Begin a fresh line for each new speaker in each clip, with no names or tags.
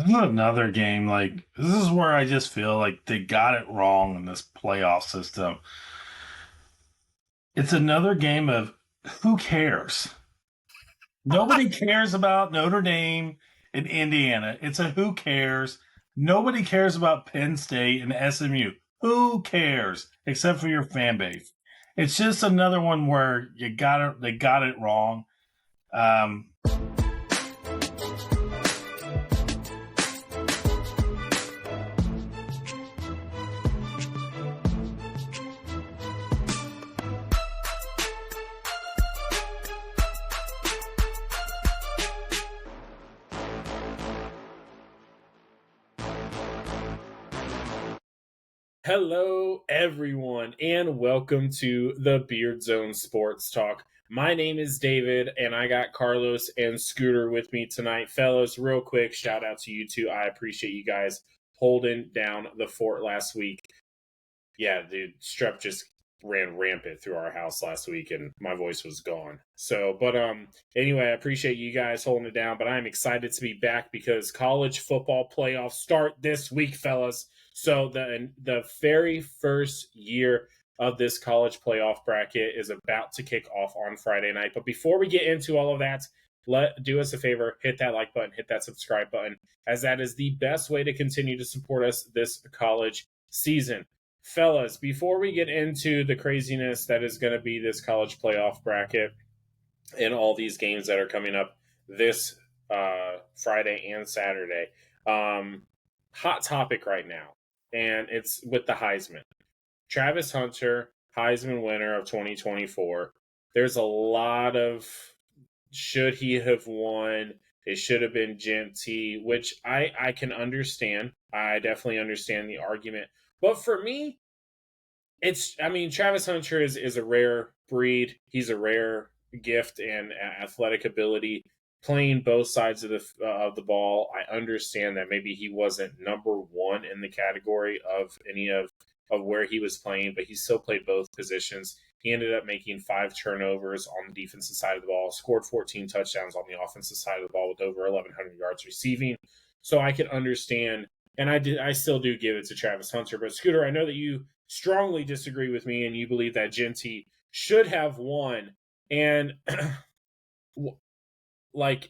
is another game. Like, this is where I just feel like they got it wrong in this playoff system. It's another game of who cares? Nobody cares about Notre Dame and Indiana. It's a who cares. Nobody cares about Penn State and SMU. Who cares except for your fan base? It's just another one where they got it wrong. Um,
Hello, everyone, and welcome to the Beard Zone Sports Talk. My name is David, and I got Carlos and Scooter with me tonight. Fellas, real quick, shout out to you two. I appreciate you guys holding down the fort last week. Yeah, dude, strep just ran rampant through our house last week, and my voice was gone. Anyway, I appreciate you guys holding it down, but I'm excited to be back because college football playoffs start this week, fellas. So the very first year of this college playoff bracket is about to kick off on Friday night. But before we get into all of that, do us a favor, hit that like button, hit that subscribe button, as that is the best way to continue to support us this college season. Fellas, before we get into the craziness that is going to be this college playoff bracket and all these games that are coming up this Friday and Saturday, hot topic right now, and it's with the Heisman. Travis Hunter, Heisman winner of 2024. There's a lot of should he have won? It should have been Jeanty, which I can understand. I definitely understand the argument. But for me, Travis Hunter is a rare breed. He's a rare gift and athletic ability. Playing both sides of the ball, I understand that maybe he wasn't number one in the category of any of where he was playing, but he still played both positions. He ended up making 5 turnovers on the defensive side of the ball, scored 14 touchdowns on the offensive side of the ball with over 1,100 yards receiving. So I can understand, and I still do give it to Travis Hunter. But Scooter, I know that you strongly disagree with me, and you believe that Jeanty should have won. And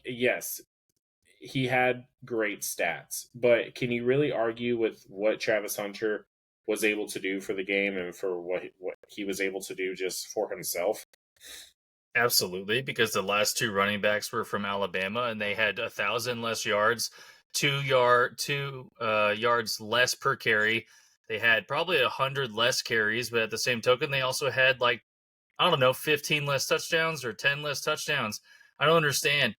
yes, he had great stats, but can you really argue with what Travis Hunter was able to do for the game and for what he was able to do just for himself?
Absolutely, because the last 2 running backs were from Alabama, and they had 1,000 less yards, 2 yards less per carry. They had probably 100 less carries, but at the same token, they also had 15 less touchdowns or 10 less touchdowns. I don't understand.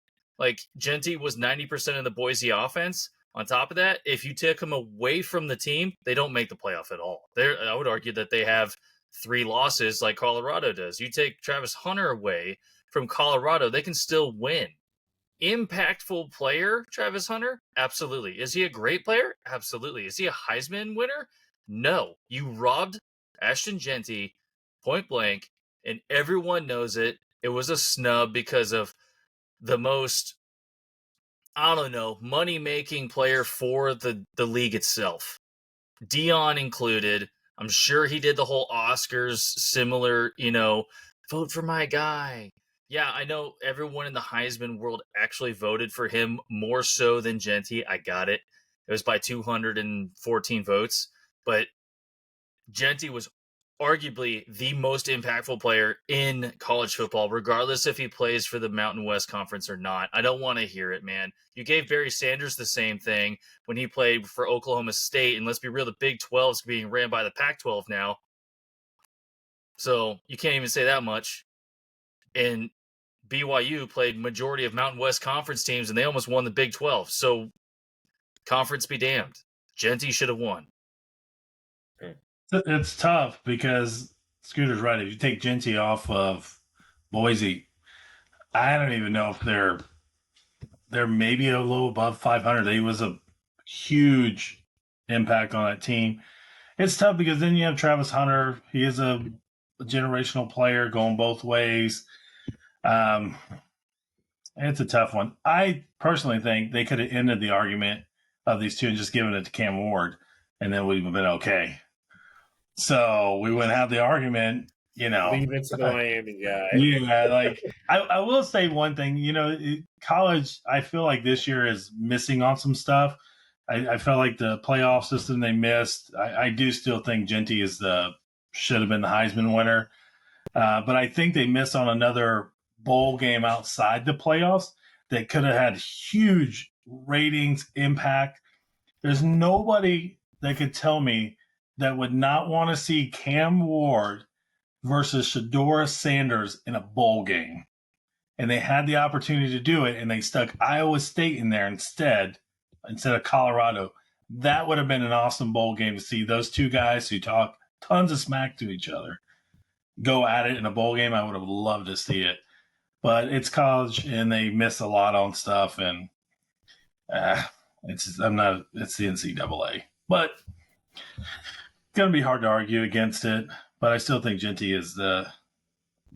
Jeanty was 90% of the Boise offense. On top of that, if you take them away from the team, they don't make the playoff at all. I would argue that they have 3 losses like Colorado does. You take Travis Hunter away from Colorado, they can still win. Impactful player, Travis Hunter? Absolutely. Is he a great player? Absolutely. Is he a Heisman winner? No. You robbed Ashton Jeanty point blank, and everyone knows it. It was a snub because of the most, money-making player for the league itself. Deion included. I'm sure he did the whole Oscars similar, vote for my guy. Yeah, I know everyone in the Heisman world actually voted for him more so than Jeanty. I got it. It was by 214 votes. But Jeanty was arguably the most impactful player in college football, regardless if he plays for the Mountain West Conference or not. I don't want to hear it, man. You gave Barry Sanders the same thing when he played for Oklahoma State, and let's be real, the Big 12 is being ran by the Pac-12 now. So you can't even say that much. And BYU played majority of Mountain West Conference teams, and they almost won the Big 12. So conference be damned. Jeanty should have won.
It's tough because Scooter's right. If you take Jeanty off of Boise, I don't even know if they're maybe a little above 500. He was a huge impact on that team. It's tough because then you have Travis Hunter. He is a generational player going both ways. It's a tough one. I personally think they could have ended the argument of these two and just given it to Cam Ward, and then we've been okay. So we wouldn't have the argument,
Leave it to the Miami guy.
Yeah, like I will say one thing, college, I feel like this year is missing on some stuff. I felt like the playoff system they missed. I do still think Genty should have been the Heisman winner. But I think they missed on another bowl game outside the playoffs that could have had huge ratings impact. There's nobody that could tell me that would not want to see Cam Ward versus Shedeur Sanders in a bowl game. And they had the opportunity to do it, and they stuck Iowa State in there instead of Colorado. That would have been an awesome bowl game to see those two guys who talk tons of smack to each other go at it in a bowl game. I would have loved to see it. But it's college, and they miss a lot on stuff, and it's the NCAA. But it's going to be hard to argue against it. But I still think Genty is the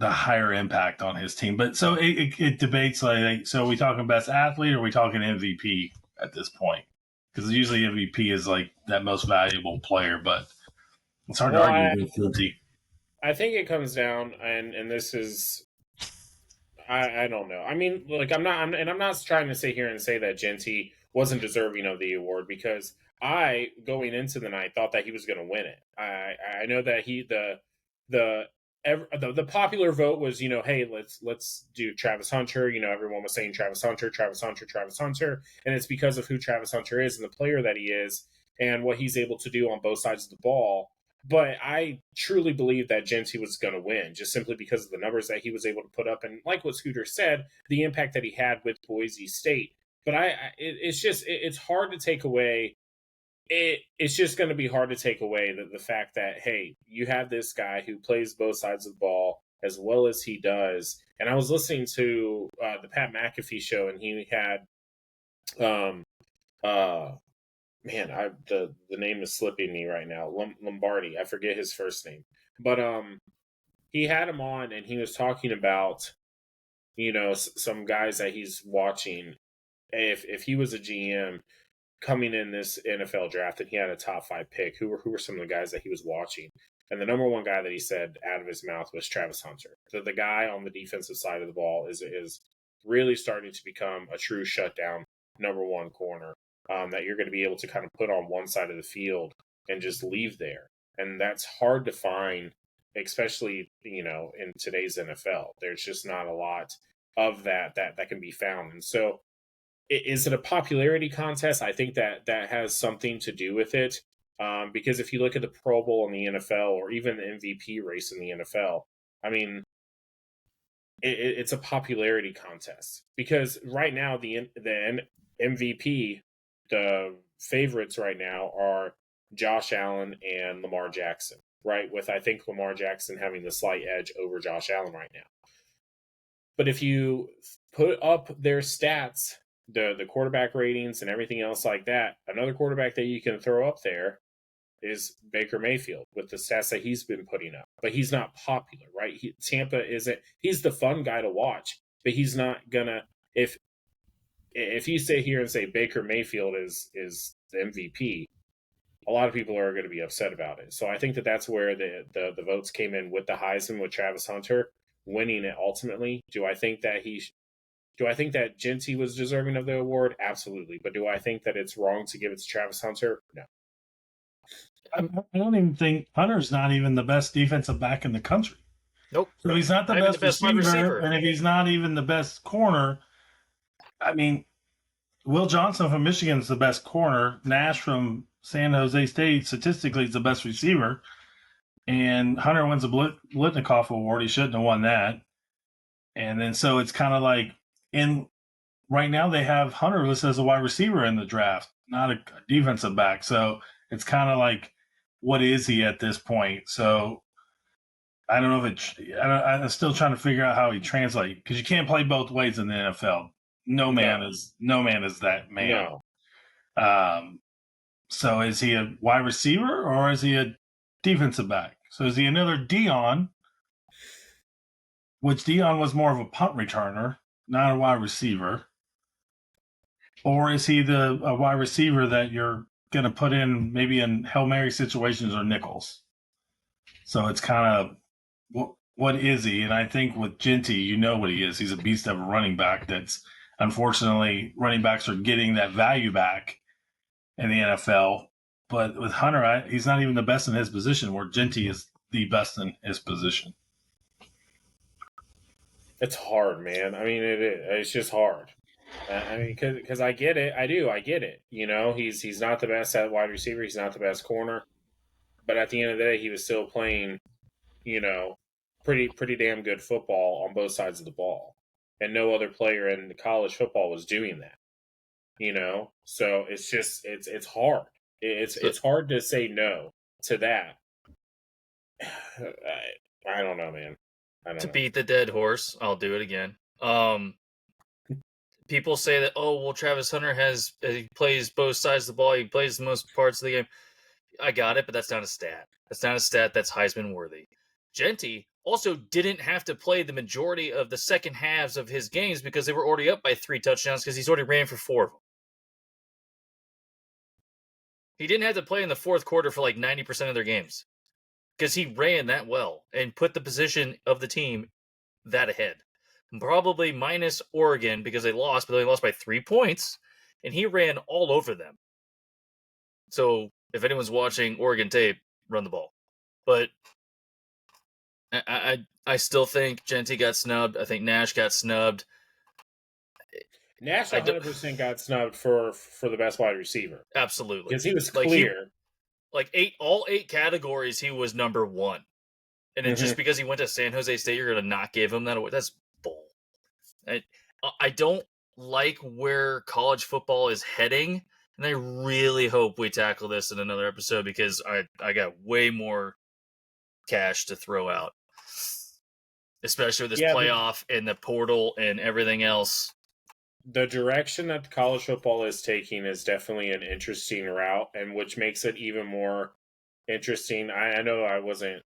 higher impact on his team. But so it debates like, so are we talking best athlete or are we talking MVP at this point? Because usually MVP is like that most valuable player, but it's hard to argue with Genty.
I think it comes down, and this is, I don't know. I mean, like I'm not trying to sit here and say that Genty wasn't deserving of the award, because I, going into the night, thought that he was going to win it. I know that the popular vote was, hey, let's do Travis Hunter. Everyone was saying Travis Hunter, and it's because of who Travis Hunter is and the player that he is and what he's able to do on both sides of the ball. But I truly believe that Genty was going to win, just simply because of the numbers that he was able to put up, and like what Scooter said, the impact that he had with Boise State. But it's hard to take away. It's just going to be hard to take away the fact that, hey, you have this guy who plays both sides of the ball as well as he does. And I was listening to the Pat McAfee show, and he had, the name is slipping me right now. Lombardi, I forget his first name, but he had him on, and he was talking about, some guys that he's watching. If he was a GM coming in this NFL draft and he had a top 5 pick, who were some of the guys that he was watching? And the number one guy that he said out of his mouth was Travis Hunter. So the guy on the defensive side of the ball is really starting to become a true shutdown number one corner that you're going to be able to kind of put on one side of the field and just leave there. And that's hard to find, especially, in today's NFL. There's just not a lot of that can be found. And so, is it a popularity contest? I think that has something to do with it, because if you look at the Pro Bowl in the NFL, or even the MVP race in the NFL, I mean, it's a popularity contest, because right now the MVP, the favorites right now are Josh Allen and Lamar Jackson, right? With, I think, Lamar Jackson having the slight edge over Josh Allen right now. But if you put up their stats, the quarterback ratings and everything else like that, another quarterback that you can throw up there is Baker Mayfield with the stats that he's been putting up. But he's not popular, right? Tampa isn't. He's the fun guy to watch, but he's not gonna. If you sit here and say Baker Mayfield is the MVP, a lot of people are going to be upset about it. So I think that that's where the votes came in with the Heisman, with Travis Hunter winning it ultimately. Do I think that Genty was deserving of the award? Absolutely. But do I think that it's wrong to give it to Travis Hunter? No.
I don't even think Hunter's not even the best defensive back in the country.
Nope.
So he's not the best receiver, and if he's not even the best corner, I mean, Will Johnson from Michigan is the best corner. Nash from San Jose State statistically is the best receiver. And Hunter wins the Blitnikoff Award. He shouldn't have won that. And then so it's kind of like, right now they have Hunter listed as a wide receiver in the draft, not a defensive back. So it's kind of like, what is he at this point? So I don't know if I'm still trying to figure out how he translates, because you can't play both ways in the NFL. No man is that man.
No.
So is he a wide receiver or is he a defensive back? So is he another Dion, which Dion was more of a punt returner, not a wide receiver? or is he a wide receiver that you're going to put in maybe in Hail Mary situations or nickels? So it's kind of what is he? And I think with Genty, you know what he is. He's a beast of a running back. That's unfortunately running backs are getting that value back in the NFL. But with Hunter, he's not even the best in his position, where Genty is the best in his position.
It's hard, man. I mean, it's just hard. I mean, because I get it. I get it. You know, he's not the best at wide receiver. He's not the best corner. But at the end of the day, he was still playing, you know, pretty damn good football on both sides of the ball. And no other player in college football was doing that. You know, so it's just it's hard. It's hard to say no to that. I don't know, man.
To beat the dead horse, I'll do it again. People say that, oh, well, Travis Hunter he plays both sides of the ball. He plays the most parts of the game. I got it, but that's not a stat. That's not a stat that's Heisman worthy. Genty also didn't have to play the majority of the second halves of his games because they were already up by 3 touchdowns because he's already ran for 4 of them. He didn't have to play in the fourth quarter for like 90% of their games because he ran that well and put the position of the team that ahead. Probably minus Oregon because they lost, but they lost by 3 points, and he ran all over them. So if anyone's watching Oregon tape, run the ball. But I still think Genty got snubbed. I think Nash got snubbed.
Nash 100% got snubbed for the best wide receiver.
Absolutely.
Because he was clear.
All 8 categories, he was number 1. And then just because he went to San Jose State, you're going to not give him that away. That's bull. I don't like where college football is heading. And I really hope we tackle this in another episode because I got way more cash to throw out. Especially with this playoff and the portal and everything else.
The direction that college football is taking is definitely an interesting route, and which makes it even more interesting. I know I wasn't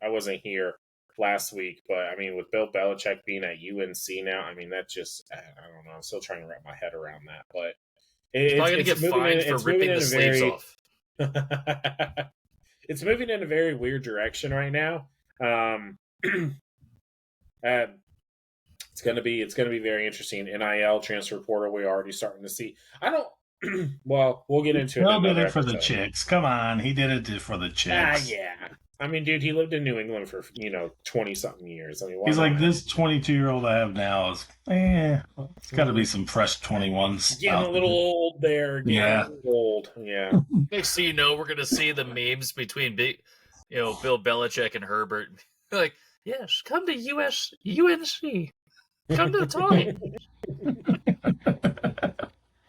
I wasn't here last week, but I mean, with Bill Belichick being at UNC now, I mean, that just I don't know. I'm still trying to wrap my head around that, but
he's probably going to get fined for ripping the sleeves off.
It's moving in a very weird direction right now. It's gonna be very interesting. NIL transfer portal, we're already starting to see. I don't. Well, we'll get into it.
Bill did it for the chicks. Come on, he did it for the chicks.
Yeah. I mean, dude, he lived in New England for 20-something years. I mean,
he's like this 22-year-old I have now is. It's got to be some fresh 21s.
Getting a little old there. Old. Yeah.
Next thing you know, we're gonna see the memes between Bill Belichick and Herbert. Like, yes, come to UNC. Come to the Tommy.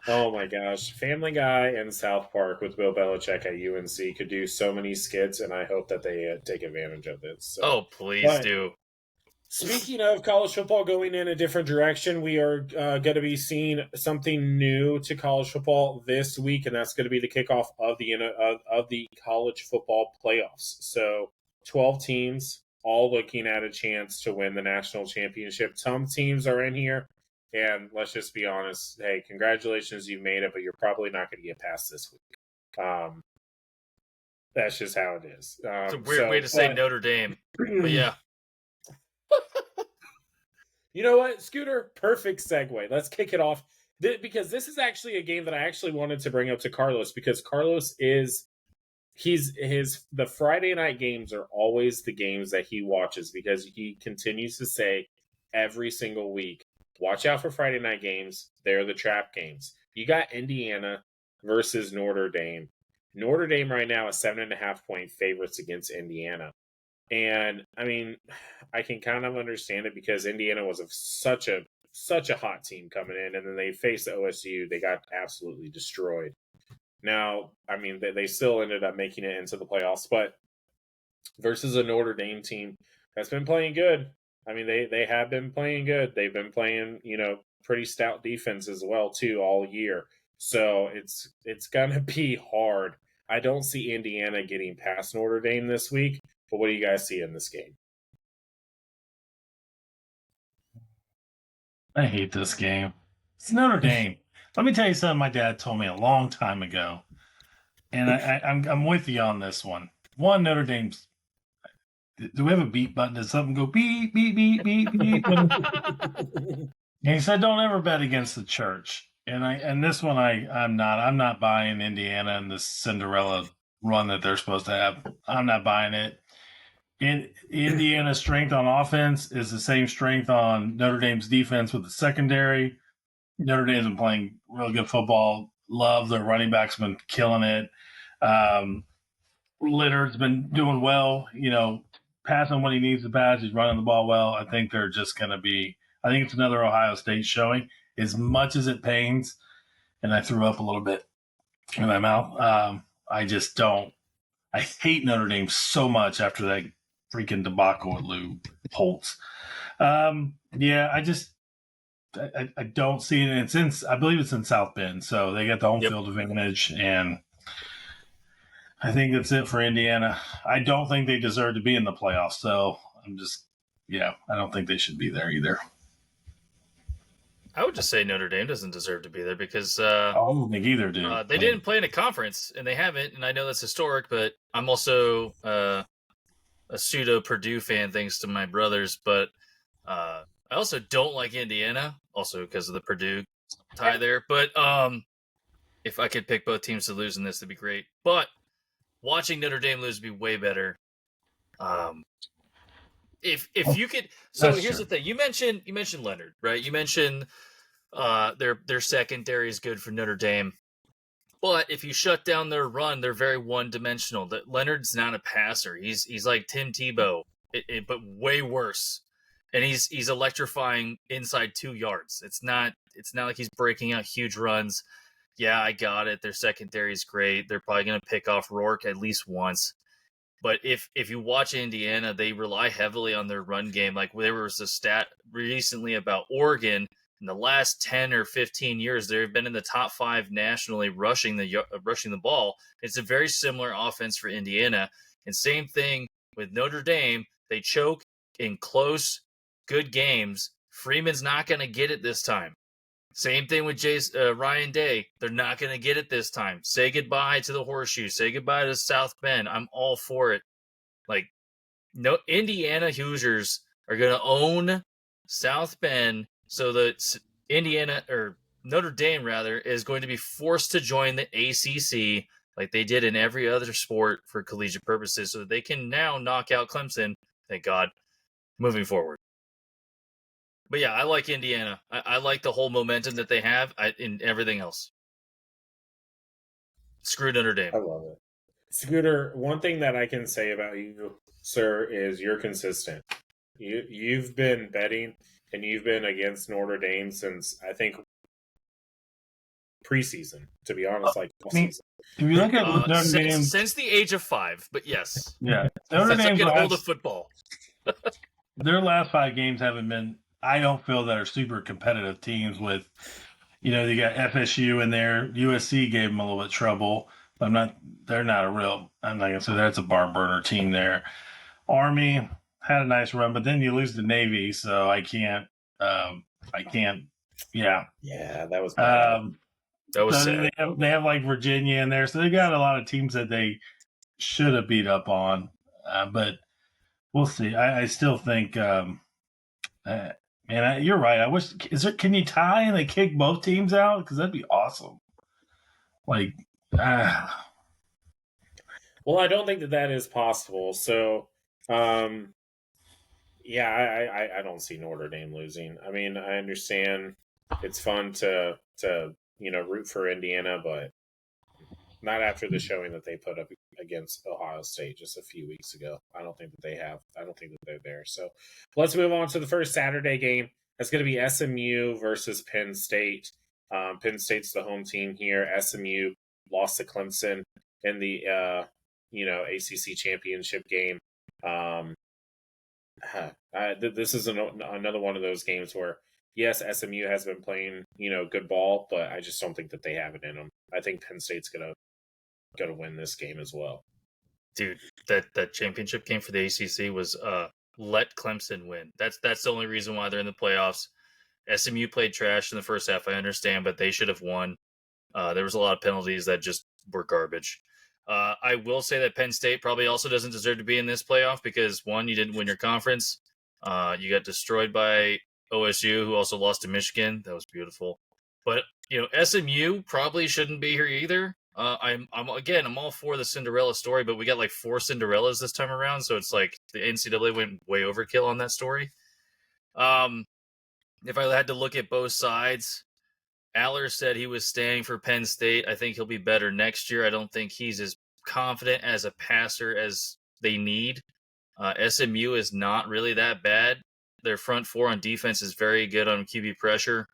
Oh my gosh. Family Guy and South Park with Bill Belichick at UNC could do so many skits, and I hope that they take advantage of it. So.
Please do.
Speaking of college football going in a different direction, we are going to be seeing something new to college football this week, and that's going to be the kickoff of the college football playoffs. So 12 teams all looking at a chance to win the national championship. Some teams are in here, and let's just be honest. Hey, congratulations, you made it, but you're probably not going to get past this week. That's just how it is.
It's a weird way to say Notre Dame, but yeah.
You know what, Scooter? Perfect segue. Let's kick it off because this is actually a game that I actually wanted to bring up to Carlos because Carlos the Friday night games are always the games that he watches because he continues to say every single week, watch out for Friday night games. They're the trap games. You got Indiana versus Notre Dame. Notre Dame right now is 7.5-point favorites against Indiana. And I mean, I can kind of understand it because Indiana was such a hot team coming in, and then they faced OSU. They got absolutely destroyed. Now, I mean, they still ended up making it into the playoffs, but versus a Notre Dame team that's been playing good. I mean, they have been playing good. They've been playing, pretty stout defense as well, too, all year. So it's going to be hard. I don't see Indiana getting past Notre Dame this week, but what do you guys see in this game?
I hate this game. It's Notre Dame. Let me tell you something my dad told me a long time ago, and I'm with you on this one. One, Notre Dame's. Do we have a beep button? Does something go beep beep beep beep beep? And he said, "Don't ever bet against the church." And this one I'm not buying Indiana and this Cinderella run that they're supposed to have. I'm not buying it. Indiana's strength on offense is the same strength on Notre Dame's defense with the secondary. Notre Dame's been playing real good football. Love their running backs been killing it. Leonard's been doing well. Passing when he needs to pass. He's running the ball well. I think they're just going to be. I think it's another Ohio State showing. As much as it pains, and I threw up a little bit in my mouth. I just don't. I hate Notre Dame so much after that freaking debacle with Lou Holtz. Yeah, I don't see it. I believe it's in South Bend, so they got the home field advantage, and I think that's it for Indiana. I don't think they deserve to be in the playoffs, so I don't think they should be there either.
I would just say Notre Dame doesn't deserve to be there because
I don't think either do.
They didn't play in a conference, and they haven't, and I know that's historic, but I'm also a pseudo Purdue fan thanks to my brothers, but I also don't like Indiana, also because of the Purdue tie there. But if I could pick both teams to lose in this, that'd be great. But watching Notre Dame lose would be way better. If you could, so here's the thing: you mentioned Leonard, right? You mentioned their secondary is good for Notre Dame, but if you shut down their run, they're very one dimensional. That Leonard's not a passer; he's like Tim Tebow, but way worse. And he's electrifying inside 2 yards. It's not like he's breaking out huge runs. Yeah, I got it. Their secondary is great. They're probably going to pick off Rourke at least once. But if you watch Indiana, they rely heavily on their run game. Like there was a stat recently about Oregon. In the last 10 or 15 years, they've been in the top 5 nationally rushing the ball. It's a very similar offense for Indiana. And same thing with Notre Dame. They choke in close, good games. Freeman's not going to get it this time. Same thing with Ryan Day. They're not going to get it this time. Say goodbye to the Horseshoe. Say goodbye to South Bend. I'm all for it. No, Indiana Hoosiers are going to own South Bend so that Indiana, or Notre Dame rather, is going to be forced to join the ACC like they did in every other sport for collegiate purposes so that they can now knock out Clemson, thank God, moving forward. But yeah, I like Indiana. I like the whole momentum that they have in everything else. Screw Notre Dame.
I love it. Scooter, one thing that I can say about you, sir, is you're consistent. You've been betting and you've been against Notre Dame since, I think, preseason, to be honest.
If you look at Notre Dame...
Since the age of 5, but yes.
Yeah.
Notre Dame get hold of football.
Their last 5 games haven't been... I don't feel that are super competitive teams with, they got FSU in there. USC gave them a little bit of trouble. But they're not a real, I'm not going to say that's a barn burner team there. Army had a nice run, but then you lose to Navy. So I can't, yeah.
Yeah, that was bad.
That was sad.
They have like Virginia in there. So they got a lot of teams that they should have beat up on. But we'll see. I still think, man, you're right. I wish. Can you tie and they kick both teams out? Because that'd be awesome. Well,
I don't think that is possible. So, I don't see Notre Dame losing. I mean, I understand it's fun to root for Indiana, but not after the showing that they put up against Ohio State just a few weeks ago. I don't think that they have. I don't think that they're there. So let's move on to the first Saturday game. That's going to be SMU versus Penn State. Penn State's the home team here. SMU lost to Clemson in the ACC championship game. This is another one of those games where, yes, SMU has been playing good ball, but I just don't think that they have it in them. I think Penn State's gonna win this game as well.
Dude, that championship game for the ACC was let Clemson win. That's the only reason why they're in the playoffs. SMU played trash in the first half, I understand, but they should have won. There was a lot of penalties that just were garbage. I will say that Penn State probably also doesn't deserve to be in this playoff because, one, you didn't win your conference. You got destroyed by OSU, who also lost to Michigan. That was beautiful. But, SMU probably shouldn't be here either. I'm all for the Cinderella story, but we got like 4 Cinderellas this time around, so it's like the NCAA went way overkill on that story. If I had to look at both sides, Aller said he was staying for Penn State. I think he'll be better next year. I don't think he's as confident as a passer as they need. SMU is not really that bad. Their front 4 on defense is very good on QB pressure.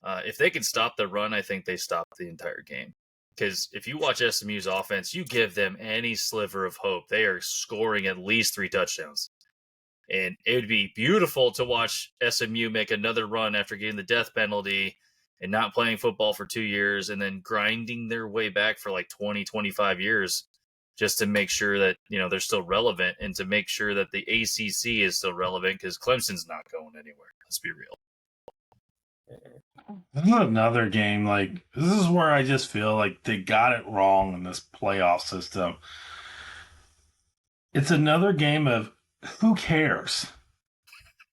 If they can stop the run, I think they stop the entire game. Because if you watch SMU's offense, you give them any sliver of hope, they are scoring at least 3 touchdowns. And it would be beautiful to watch SMU make another run after getting the death penalty and not playing football for 2 years and then grinding their way back for like 20, 25 years just to make sure that, they're still relevant and to make sure that the ACC is still relevant because Clemson's not going anywhere. Let's be real.
This is another game. Like, this is where I just feel like they got it wrong in this playoff system. It's another game of who cares?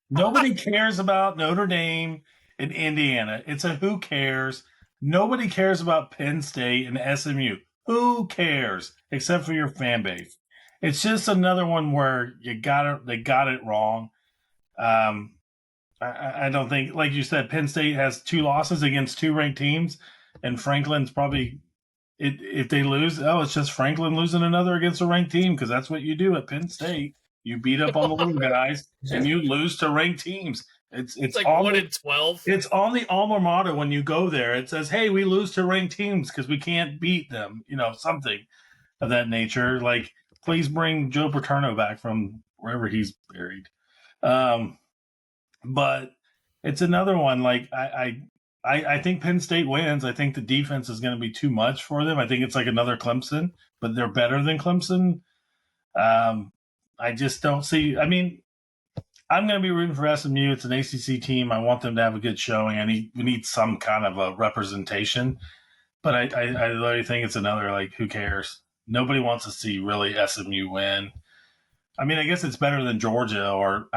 Nobody cares about Notre Dame and Indiana. It's a who cares. Nobody cares about Penn State and SMU. Who cares? Except for your fan base. It's just another one where they got it wrong. I don't think, like you said, Penn State has 2 losses against 2 ranked teams, and Franklin's probably, if they lose, it's just Franklin losing another against a ranked team because that's what you do at Penn State. You beat up on the little guys, and you lose to ranked teams. It's
like 1 in 12.
It's on the alma mater when you go there. It says, "Hey, we lose to ranked teams because we can't beat them." Something of that nature. Like, please bring Joe Paterno back from wherever he's buried. But it's another one. Like, I think Penn State wins. I think the defense is going to be too much for them. I think it's like another Clemson, but they're better than Clemson. I just don't see. I mean, I'm going to be rooting for SMU. It's an ACC team. I want them to have a good showing. We need some kind of a representation. But I literally think it's another, like, who cares? Nobody wants to see really SMU win. I mean, I guess it's better than Georgia or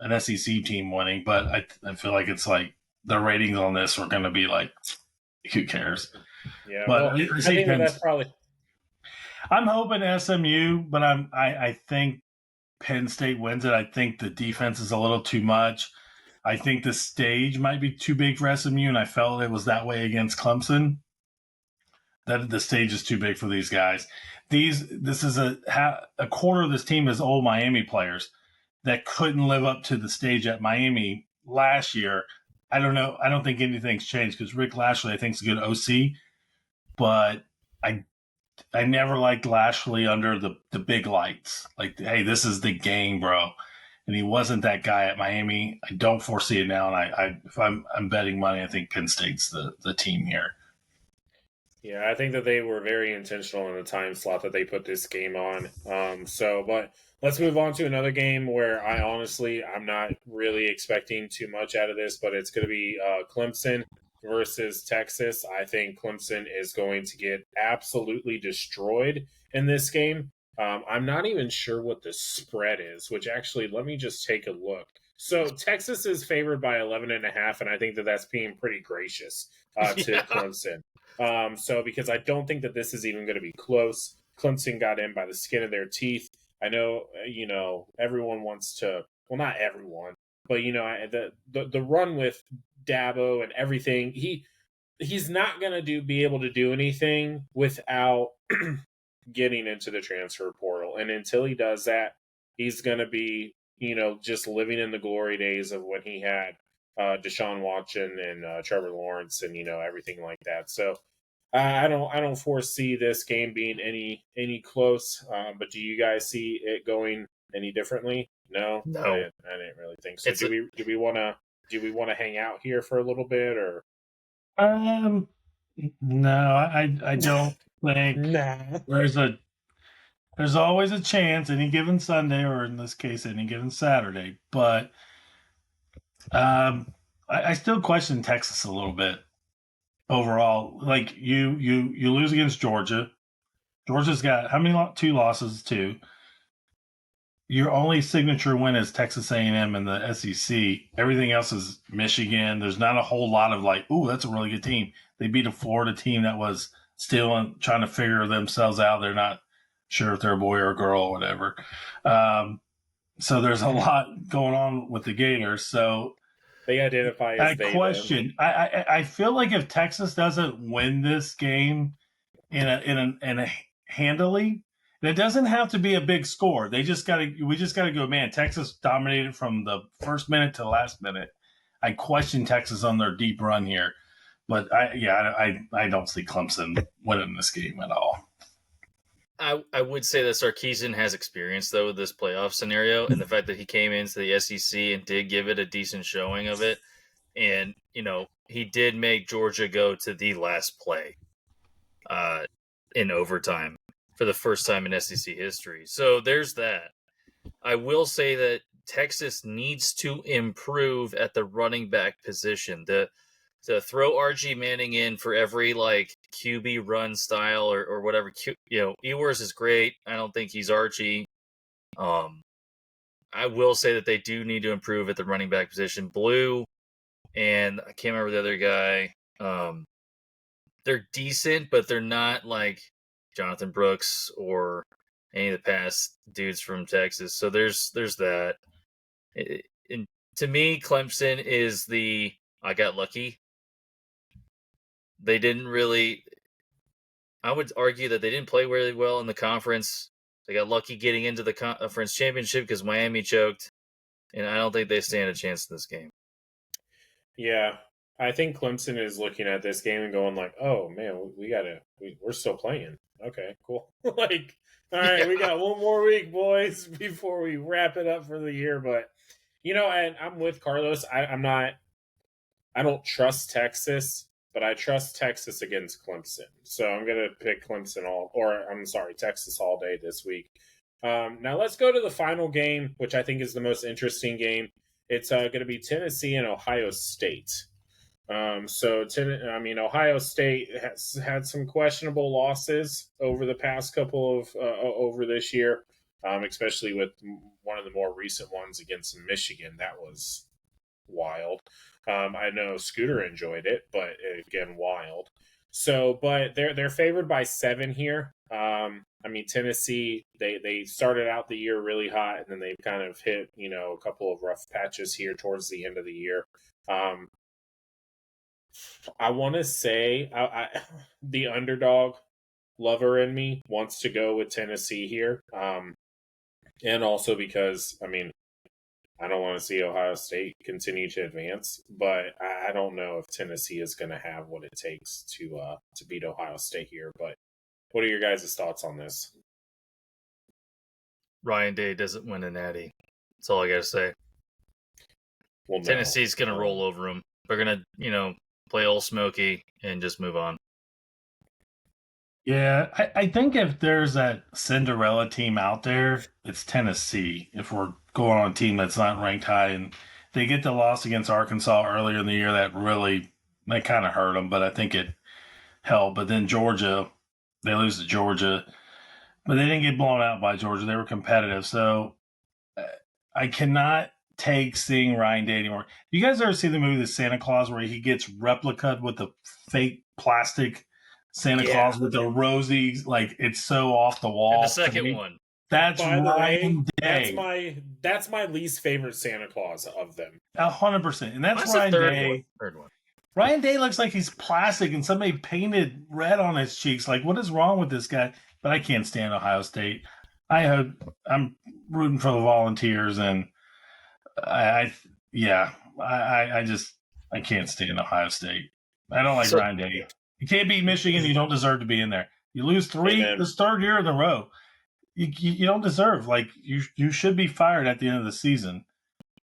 an SEC team winning, but I feel like it's like the ratings on this are going to be like, who cares?
Yeah,
but
well, I think that's probably.
I'm hoping SMU, but I think Penn State wins it. I think the defense is a little too much. I think the stage might be too big for SMU, and I felt it was that way against Clemson. That the stage is too big for these guys. This is a quarter of this team is old Miami players that couldn't live up to the stage at Miami last year. I don't know. I don't think anything's changed because Rick Lashley, I think, is a good OC, but I never liked Lashley under the big lights. Like, hey, this is the game, bro. And he wasn't that guy at Miami. I don't foresee it now. And if I'm betting money, I think Penn State's the team here.
Yeah, I think that they were very intentional in the time slot that they put this game on. But let's move on to another game where I'm not really expecting too much out of this, but it's going to be Clemson versus Texas. I think Clemson is going to get absolutely destroyed in this game. I'm not even sure what the spread is, which actually, let me just take a look. So Texas is favored by 11.5, and I think that that's being pretty gracious to Clemson. Because I don't think that this is even going to be close. Clemson got in by the skin of their teeth. I know, everyone wants to, well, not everyone, but, the run with Dabo and everything, he's not going to be able to do anything without getting into the transfer portal. And until he does that, he's going to be, just living in the glory days of when he had Deshaun Watson and Trevor Lawrence and, everything like that. So I don't foresee this game being any close. But do you guys see it going any differently? No. I didn't really think so. Do we want to hang out here for a little bit or?
No, I don't think.
Nah.
There's always a chance any given Sunday, or in this case, any given Saturday. But I still question Texas a little bit overall. Like you lose against Georgia. Georgia's got how many? Two losses. Two. Your only signature win is Texas A&M in the SEC. Everything else is Michigan. There's not a whole lot of like, ooh, that's a really good team. They beat a Florida team that was still trying to figure themselves out. They're not sure if they're a boy or a girl or whatever. So there's a lot going on with the Gators. So
they identify as they.
Question. I feel like if Texas doesn't win this game in a handily, and it doesn't have to be a big score. We just gotta go, man, Texas dominated from the first minute to the last minute. I question Texas on their deep run here. But I don't see Clemson winning this game at all.
I would say that Sarkisian has experience, though, with this playoff scenario, and the fact that he came into the SEC and did give it a decent showing of it. And, he did make Georgia go to the last play in overtime for the first time in SEC history. So there's that. I will say that Texas needs to improve at the running back position. To throw RG Manning in for every QB run style or whatever, Ewers is great. I don't think he's Archie. I will say that they do need to improve at the running back position. Blue and I can't remember the other guy. They're decent, but they're not like Jonathan Brooks or any of the past dudes from Texas. So there's that. And to me, Clemson is I got lucky. They didn't really. I would argue that they didn't play really well in the conference. They got lucky getting into the conference championship because Miami choked, and I don't think they stand a chance in this game.
Yeah, I think Clemson is looking at this game and going like, "Oh man, we're still playing. Okay, cool. All right, we got one more week, boys, before we wrap it up for the year." But and I'm with Carlos. I don't trust Texas. But I trust Texas against Clemson. So I'm going to pick Texas all day this week. Now let's go to the final game, which I think is the most interesting game. It's going to be Tennessee and Ohio State. Ohio State has had some questionable losses over the past couple of over this year, especially with one of the more recent ones against Michigan. That was wild. I know Scooter enjoyed it, but again, wild. So, but they're favored by 7 here. Tennessee, they started out the year really hot, and then they've kind of hit, a couple of rough patches here towards the end of the year. I want to say the underdog lover in me wants to go with Tennessee here. And also because, I don't want to see Ohio State continue to advance, but I don't know if Tennessee is going to have what it takes to beat Ohio State here. But what are your guys' thoughts on this?
Ryan Day doesn't win a natty. That's all I got to say. Well, Tennessee's going to roll over them. They're going to, play Old Smoky and just move on.
Yeah, I think if there's that Cinderella team out there, it's Tennessee. If we're going on a team that's not ranked high, and they get the loss against Arkansas earlier in the year, that kind of hurt them, but I think it helped. But then Georgia, they lose to Georgia, but they didn't get blown out by Georgia. They were competitive. So I cannot take seeing Ryan Day anymore. You guys ever see the movie The Santa Claus where he gets replicated with the fake plastic Santa Claus with the rosy, it's so off the wall?
And the second one.
That's Ryan Day.
That's my least favorite Santa Claus of them.
100%. And that's Ryan Day.
Third one.
Ryan Day looks like he's plastic and somebody painted red on his cheeks. What is wrong with this guy? But I can't stand Ohio State. I'm rooting for the Volunteers, and I can't stand Ohio State. I don't like Ryan Day. You can't beat Michigan. You don't deserve to be in there. You lose 3 this third year in a row. You don't deserve. You should be fired at the end of the season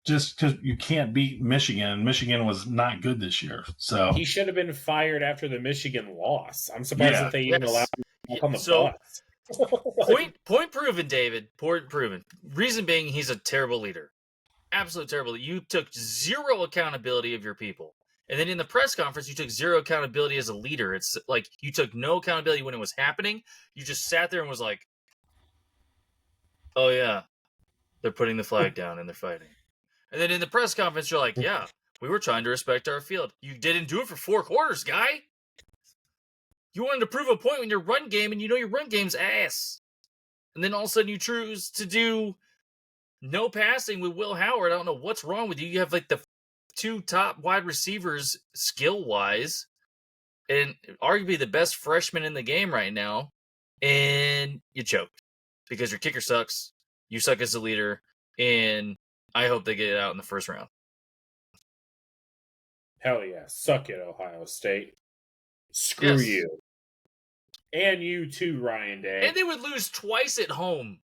just because you can't beat Michigan. Michigan was not good this year. So
he should have been fired after the Michigan loss. I'm surprised that they even allowed him to come on the bus.
Point proven, David. Point proven. Reason being, he's a terrible leader. absolutely terrible. You took zero accountability of your people. And then in the press conference, you took zero accountability as a leader. It's like you took no accountability when it was happening. You just sat there and was like, oh, yeah, they're putting the flag down and they're fighting. And then in the press conference, you're like, yeah, we were trying to respect our field. You didn't do it for 4 quarters, guy. You wanted to prove a point in your run game, and you know your run game's ass. And then all of a sudden you choose to do no passing with Will Howard. I don't know what's wrong with you. You have like the 2 top wide receivers skill-wise, and arguably the best freshman in the game right now, and you choked because your kicker sucks. You suck as a leader, and I hope they get it out in the first round.
Hell yeah. Suck it, Ohio State. Screw
Yes.
you. And you too, Ryan Day.
And they would lose twice at home.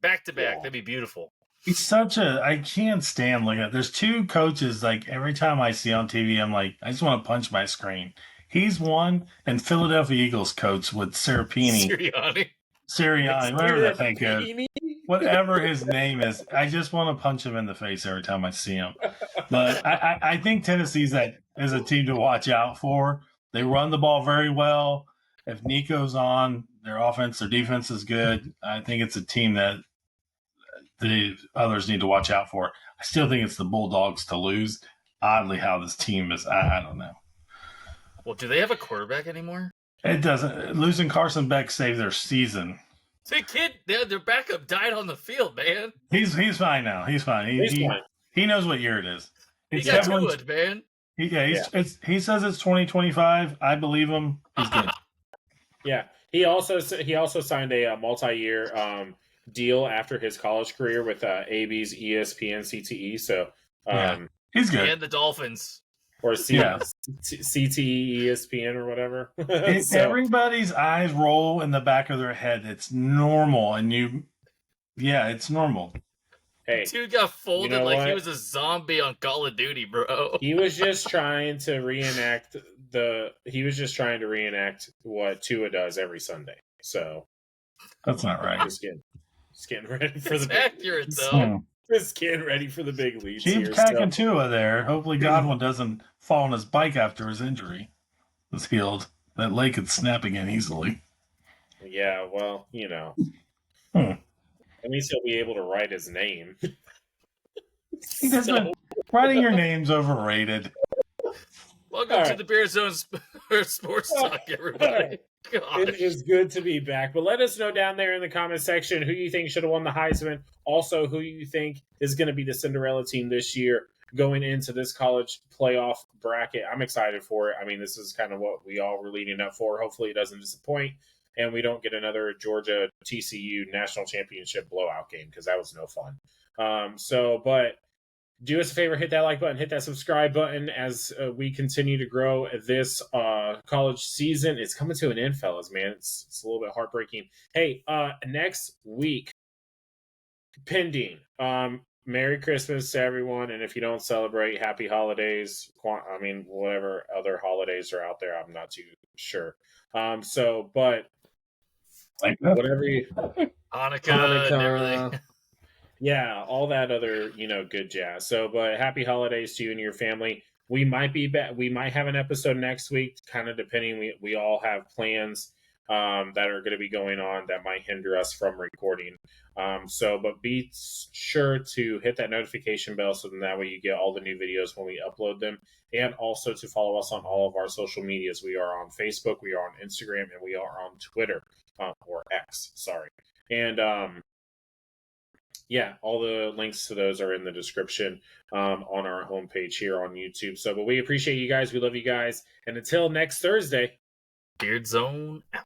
Back to back.
Yeah.
That'd be beautiful.
He's such a. I can't stand looking at. There's 2 coaches. Like every time I see on TV, I'm like, I just want to punch my screen. He's one, and Philadelphia Eagles coach with Sirianni, whatever the heck is, whatever his name is. I just want to punch him in the face every time I see him. But I think Tennessee's is a team to watch out for. They run the ball very well. If Nico's on, their offense, their defense is good. I think it's a team that the others need to watch out for. I still think it's the Bulldogs to lose. Oddly, how this team is, I don't know.
Well, do they have a quarterback anymore?
It doesn't. Losing Carson Beck saved their season.
The kid, their backup died on the field, man.
He's fine now. He's fine. He knows what year it is.
He
It's
got
everyone's-
good, man.
he says it's 2025. I believe him. He's good.
Yeah. He also signed a multi-year deal after his college career with AB's ESPN CTE. So
He's good.
And the Dolphins.
or
Yeah.
CTE ESPN or whatever.
If everybody's eyes roll in the back of their head, it's normal, and it's normal.
Hey,
Dude got folded
You know
like he
what?
was a zombie on Call of Duty, bro.
he was just trying to reenact what Tua does every Sunday. So
That's not right.
just getting ready for
It's
the big,
accurate, though.
just getting ready for the big leads
Keep
here.
tacking Tua there. Hopefully Godwin doesn't fall on his bike after his injury was healed. That leg could snap again easily.
Yeah, well, at least he'll be able to write his name.
He doesn't. Writing your name's overrated.
Welcome
All
to
right.
the Beer Zone Sports Talk, everybody. God.
It is good to be back. But let us know down there in the comment section who you think should have won the Heisman. Also, who you think is going to be the Cinderella team this year going into this college playoff bracket. I'm excited for it. I mean, this is kind of what we all were leading up for. Hopefully it doesn't disappoint and we don't get another Georgia TCU national championship blowout game because that was no fun. But do us a favor, hit that like button, hit that subscribe button as we continue to grow this college season. It's coming to an end, fellas, man. It's a little bit heartbreaking. Hey, next week, pending. Merry Christmas to everyone, and if you don't celebrate, happy holidays. Whatever other holidays are out there, I'm not too sure. But
Like that.
whatever you...
Hanukkah and everything.
Yeah, all that other, good jazz. So, but happy holidays to you and your family. We might be back. We might have an episode next week, kind of depending. We all have plans that are going to be going on that might hinder us from recording. But be sure to hit that notification bell so that way you get all the new videos when we upload them. And also to follow us on all of our social medias. We are on Facebook, we are on Instagram, and we are on Twitter, or X, sorry. And all the links to those are in the description on our homepage here on YouTube. So, but we appreciate you guys. We love you guys. And until next Thursday.
Beard Zone out.